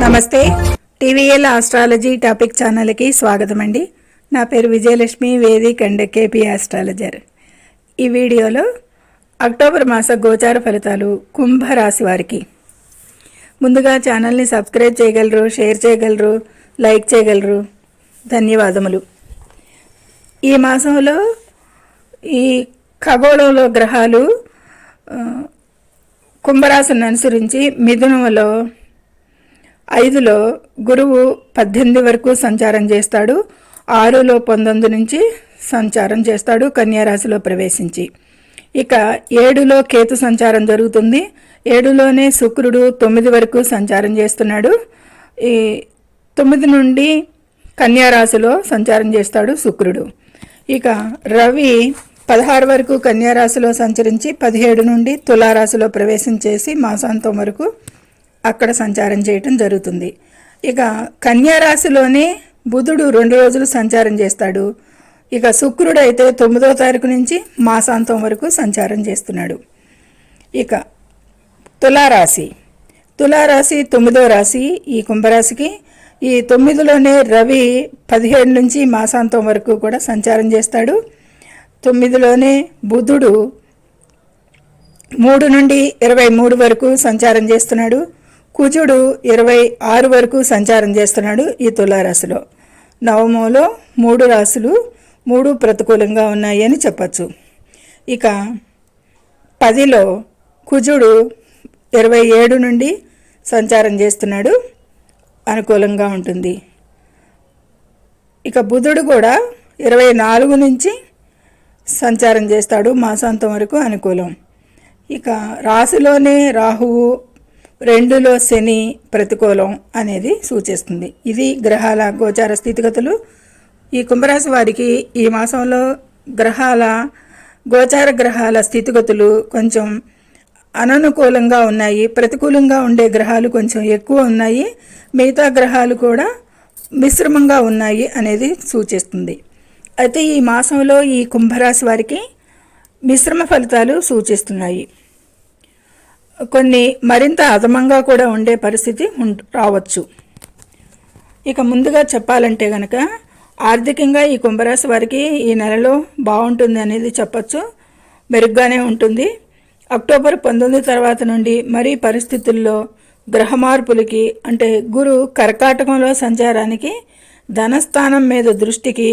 నమస్తే. TVL astrology topic ఛానల్కి స్వాగతం అండి. నా పేరు Vijayalakshmi, Vedic and KP astrologer. ఈ వీడియోలో అక్టోబర్ మాస గోచార ఫలితాలు కుంభరాశి వారికి. ముందుగా ఛానల్ని సబ్స్క్రైబ్ చేయగలరు, షేర్ చేయగలరు, లైక్ చేయగలరు. ధన్యవాదములు. ఈ మాసంలో ఈ ఖగోళంలో గ్రహాలు కుంభరాశిని అనుసరించి మిథునంలో 5లో గురువు 18 వరకు సంచారం చేస్తాడు. 6లో 19 నుంచి సంచారం చేస్తాడు కన్యారాశిలో ప్రవేశించి. ఇక 7లో కేతు సంచారం జరుగుతుంది. 7లోనే శుక్రుడు 9 వరకు సంచారం చేస్తున్నాడు. ఈ 9 నుండి కన్యారాశిలో సంచారం చేస్తాడు శుక్రుడు. ఇక రవి 16 వరకు కన్యారాశిలో సంచరించి 17 నుండి తులారాశిలో ప్రవేశం చేసి మాసాంతం వరకు అక్కడ సంచారం చేయటం జరుగుతుంది. ఇక కన్యారాశిలోనే బుధుడు 2 రోజులు సంచారం చేస్తాడు. ఇక శుక్రుడు అయితే 9వ తారీఖు నుంచి మాసాంతం వరకు సంచారం చేస్తున్నాడు. ఇక తులారాశి 9వ రాశి ఈ కుంభరాశికి. ఈ 9లోనే రవి 17 నుంచి మాసాంతం వరకు కూడా సంచారం చేస్తాడు. 9లోనే బుధుడు 3 నుండి 23 వరకు సంచారం చేస్తున్నాడు. కుజుడు 26 వరకు సంచారం చేస్తున్నాడు ఈ తులారాశిలో. నవమంలో 3 రాశులు 3 ప్రతికూలంగా ఉన్నాయి అని చెప్పచ్చు. ఇక 10లో కుజుడు 27 నుండి సంచారం చేస్తున్నాడు, అనుకూలంగా ఉంటుంది. ఇక బుధుడు కూడా 24 నుంచి సంచారం చేస్తాడు, మాసాంతం వరకు అనుకూలం. ఇక రాశిలోనే రాహువు 2లో శని ప్రతికూలం అనేది సూచిస్తుంది. ఇది గ్రహాల గోచార స్థితిగతులు. ఈ కుంభరాశి వారికి ఈ మాసంలో గోచార గ్రహాల స్థితిగతులు కొంచెం అననుకూలంగా ఉన్నాయి. ప్రతికూలంగా ఉండే గ్రహాలు కొంచెం ఎక్కువ ఉన్నాయి, మిగతా గ్రహాలు కూడా మిశ్రమంగా ఉన్నాయి అనేది సూచిస్తుంది. అయితే ఈ మాసంలో ఈ కుంభరాశి వారికి మిశ్రమ ఫలితాలు సూచిస్తున్నాయి. కొన్ని మరింత అధమంగా కూడా ఉండే పరిస్థితి రావచ్చు. ఇక ముందుగా చెప్పాలంటే కనుక ఆర్థికంగా ఈ కుంభరాశి వారికి ఈ నెలలో బాగుంటుంది అనేది చెప్పచ్చు, మెరుగ్గానే ఉంటుంది. అక్టోబర్ 19 తర్వాత నుండి మరీ పరిస్థితుల్లో గ్రహ మార్పులకి, అంటే గురు కర్కాటకంలో సంచారానికి, ధనస్థానం మీద దృష్టికి,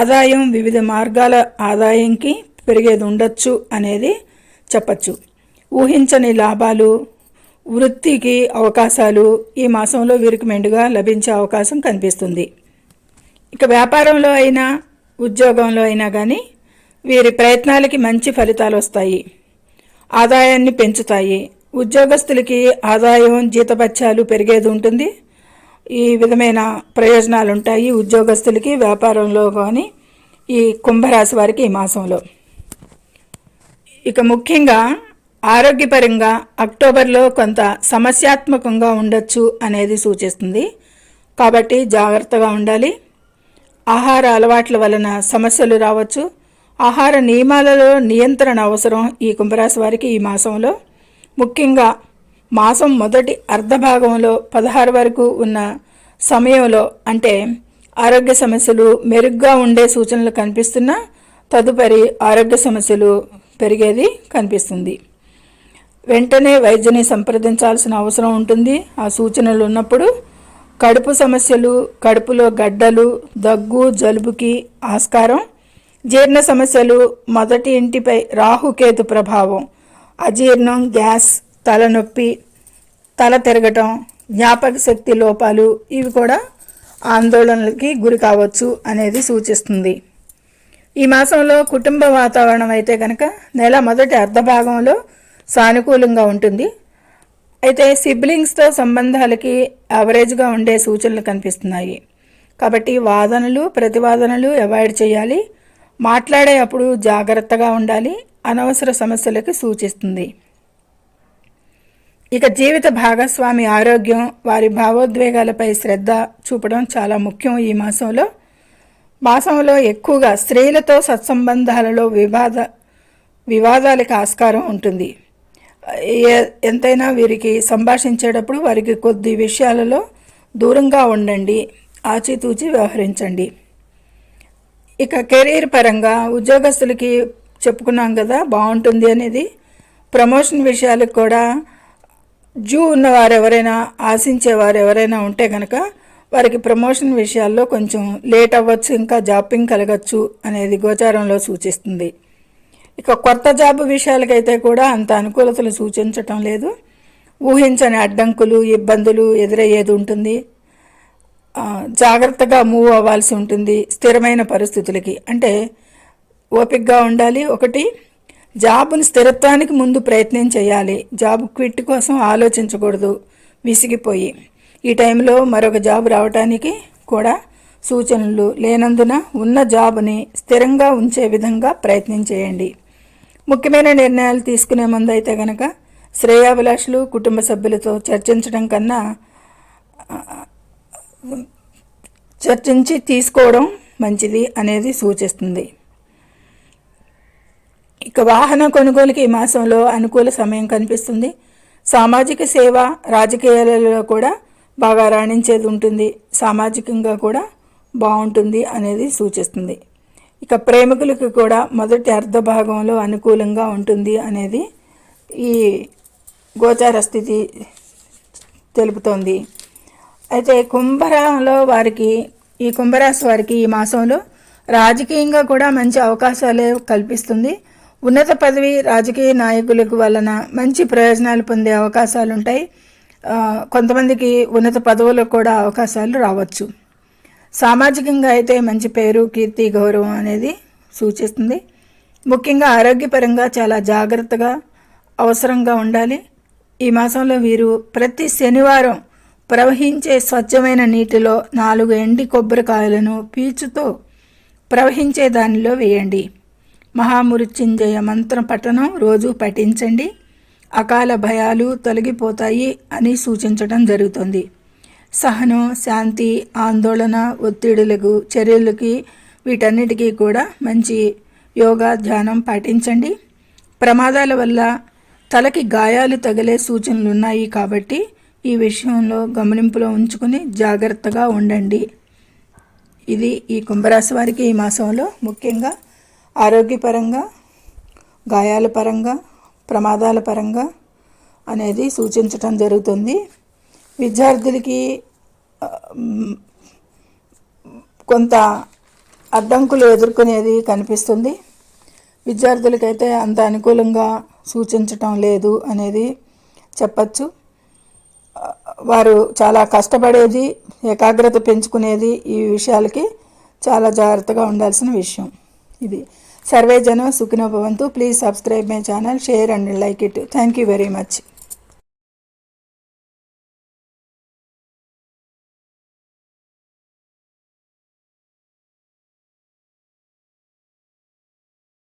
ఆదాయం వివిధ మార్గాల ఆదాయంకి పెరిగేది ఉండొచ్చు అనేది చెప్పచ్చు. ఊహించని లాభాలు, వృత్తికి అవకాశాలు ఈ మాసంలో వీరికి మెండుగా లభించే అవకాశం కనిపిస్తుంది. ఇక వ్యాపారంలో అయినా ఉద్యోగంలో అయినా కానీ వీరి ప్రయత్నాలకి మంచి ఫలితాలు వస్తాయి, ఆదాయాన్ని పెంచుతాయి. ఉద్యోగస్తులకి ఆదాయం, జీతభత్యాలు పెరిగేది ఉంటుంది. ఈ విధమైన ప్రయోజనాలు ఉంటాయి ఉద్యోగస్తులకి, వ్యాపారంలో కానీ ఈ కుంభరాశి వారికి ఈ మాసంలో. ఇక ముఖ్యంగా ఆరోగ్యపరంగా అక్టోబర్లో కొంత సమస్యాత్మకంగా ఉండొచ్చు అనేది సూచిస్తుంది. కాబట్టి జాగ్రత్తగా ఉండాలి. ఆహార అలవాట్ల వలన సమస్యలు రావచ్చు. ఆహార నియమాలలో నియంత్రణ అవసరం ఈ కుంభరాశి వారికి ఈ మాసంలో. ముఖ్యంగా మాసం మొదటి అర్ధభాగంలో 16 వరకు ఉన్న సమయంలో, అంటే ఆరోగ్య సమస్యలు మెరుగ్గా ఉండే సూచనలు కనిపిస్తున్నా తదుపరి ఆరోగ్య సమస్యలు పెరిగేది కనిపిస్తుంది. వెంటనే వైద్యుని సంప్రదించాల్సిన అవసరం ఉంటుంది. ఆ సూచనలు ఉన్నప్పుడు కడుపు సమస్యలు, కడుపులో గడ్డలు, దగ్గు, జలుబుకి ఆస్కారం. జీర్ణ సమస్యలు, మొదటి ఇంటిపై రాహుకేతు ప్రభావం, అజీర్ణం, గ్యాస్, తలనొప్పి, తల తిరగటం, జ్ఞాపక శక్తి లోపాలు ఇవి కూడా ఆందోళనలకి గురి కావచ్చు అనేది సూచిస్తుంది. ఈ మాసంలో కుటుంబ వాతావరణం అయితే కనుక నెల మొదటి అర్ధభాగంలో సానుకూలంగా ఉంటుంది. అయితే సిబ్లింగ్స్తో సంబంధాలకి యావరేజ్గా ఉండే సూచనలు కనిపిస్తున్నాయి. కాబట్టి వాదనలు, ప్రతివాదనలు అవాయిడ్ చేయాలి. మాట్లాడే అప్పుడు జాగ్రత్తగా ఉండాలి. అనవసర సమస్యలకు సూచిస్తుంది. ఇక జీవిత భాగస్వామి ఆరోగ్యం, వారి భావోద్వేగాలపై శ్రద్ధ చూపడం చాలా ముఖ్యం. ఈ మాసంలో ఎక్కువగా స్త్రీలతో సత్సంబంధాలలో వివాదాలకు ఆస్కారం ఉంటుంది. ఎంతైనా వీరికి సంభాషించేటప్పుడు వారికి కొద్ది విషయాలలో దూరంగా ఉండండి, ఆచితూచి వ్యవహరించండి. ఇక కెరీర్ పరంగా ఉద్యోగస్తులకి చెప్పుకున్నాం కదా బాగుంటుంది అనేది. ప్రమోషన్ విషయాలకు కూడా ఉన్నవారు ఎవరైనా ఆశించేవారు ఎవరైనా ఉంటే కనుక వారికి ప్రమోషన్ విషయాల్లో కొంచెం లేట్ అవ్వచ్చు, ఇంకా జాప్పింగ్ కలగచ్చు అనేది గోచారంలో సూచిస్తుంది. ఇక కొత్త జాబ్ విషయాలకైతే కూడా అంత అనుకూలతలు సూచించటం లేదు. ఊహించని అడ్డంకులు, ఇబ్బందులు ఎదురయ్యేది ఉంటుంది. జాగ్రత్తగా మూవ్ అవ్వాల్సి ఉంటుంది. స్థిరమైన పరిస్థితులకి అంటే ఓపికగా ఉండాలి. ఒకటి, జాబుని స్థిరత్వానికి ముందు ప్రయత్నం చేయాలి. జాబ్ క్విట్ కోసం ఆలోచించకూడదు విసిగిపోయి. ఈ టైంలో మరొక జాబ్ రావడానికి కూడా సూచనలు లేనందున ఉన్న జాబ్ని స్థిరంగా ఉంచే విధంగా ప్రయత్నం చేయండి. ముఖ్యమైన నిర్ణయాలు తీసుకునే ముందు అయితే కనుక శ్రేయాభిలాషులు కుటుంబ సభ్యులతో చర్చించడం కన్నా చర్చించి తీసుకోవడం మంచిది అనేది సూచిస్తుంది. ఇక వాహన కొనుగోలుకి ఈ మాసంలో అనుకూల సమయం కనిపిస్తుంది. సామాజిక సేవ, రాజకీయాలలో కూడా బాగా రాణించేది ఉంటుంది. సామాజికంగా కూడా బాగుంటుంది అనేది సూచిస్తుంది. ఇక ప్రేమికులకు కూడా మొదటి అర్ధ భాగంలో అనుకూలంగా ఉంటుంది అనేది ఈ గోచార స్థితి తెలుపుతోంది. అయితే ఈ కుంభరాశి వారికి ఈ మాసంలో రాజకీయంగా కూడా మంచి అవకాశాలే కల్పిస్తుంది. ఉన్నత పదవి, రాజకీయ నాయకులకు వలన మంచి ప్రయోజనాలు పొందే అవకాశాలు ఉంటాయి. కొంతమందికి ఉన్నత పదవులకు కూడా అవకాశాలు రావచ్చు. సామాజికంగా అయితే మంచి పేరు, కీర్తి, గౌరవం అనేది సూచిస్తుంది. ముఖ్యంగా ఆరోగ్యపరంగా చాలా జాగ్రత్తగా అవసరంగా ఉండాలి. ఈ మాసంలో వీరు ప్రతి శనివారం ప్రవహించే స్వచ్ఛమైన నీటిలో 4 ఎండి కొబ్బరికాయలను పీచుతో ప్రవహించే దానిలో వేయండి. మహామృత్యుంజయ మంత్ర పఠనం రోజు పఠించండి. అకాల భయాలు తొలగిపోతాయి అని సూచించడం జరుగుతుంది. సహనం, శాంతి, ఆందోళన, ఒత్తిడులకు చర్యలకి వీటన్నిటికీ కూడా మంచి యోగా, ధ్యానం పాటించండి. ప్రమాదాల వల్ల తలకి గాయాలు తగిలే సూచనలు ఉన్నాయి కాబట్టి ఈ విషయంలో గమనింపులో ఉంచుకుని జాగ్రత్తగా ఉండండి. ఇది ఈ కుంభరాశి వారికి ఈ మాసంలో ముఖ్యంగా ఆరోగ్యపరంగా, గాయాల పరంగా, ప్రమాదాల పరంగా అనేది సూచించటం జరుగుతుంది. విద్యార్థులకి కొంత అడ్డంకులు ఎదుర్కొనేది కనిపిస్తుంది. విద్యార్థులకైతే అంత అనుకూలంగా సూచించటం లేదు అనేది చెప్పచ్చు. వారు చాలా కష్టపడేది, ఏకాగ్రత పెంచుకునేది ఈ విషయాలకి చాలా జాగ్రత్తగా ఉండాల్సిన విషయం. ఇది సర్వే జనం సుఖినో భవంతు. Please subscribe my channel, share and like it. Thank you very much.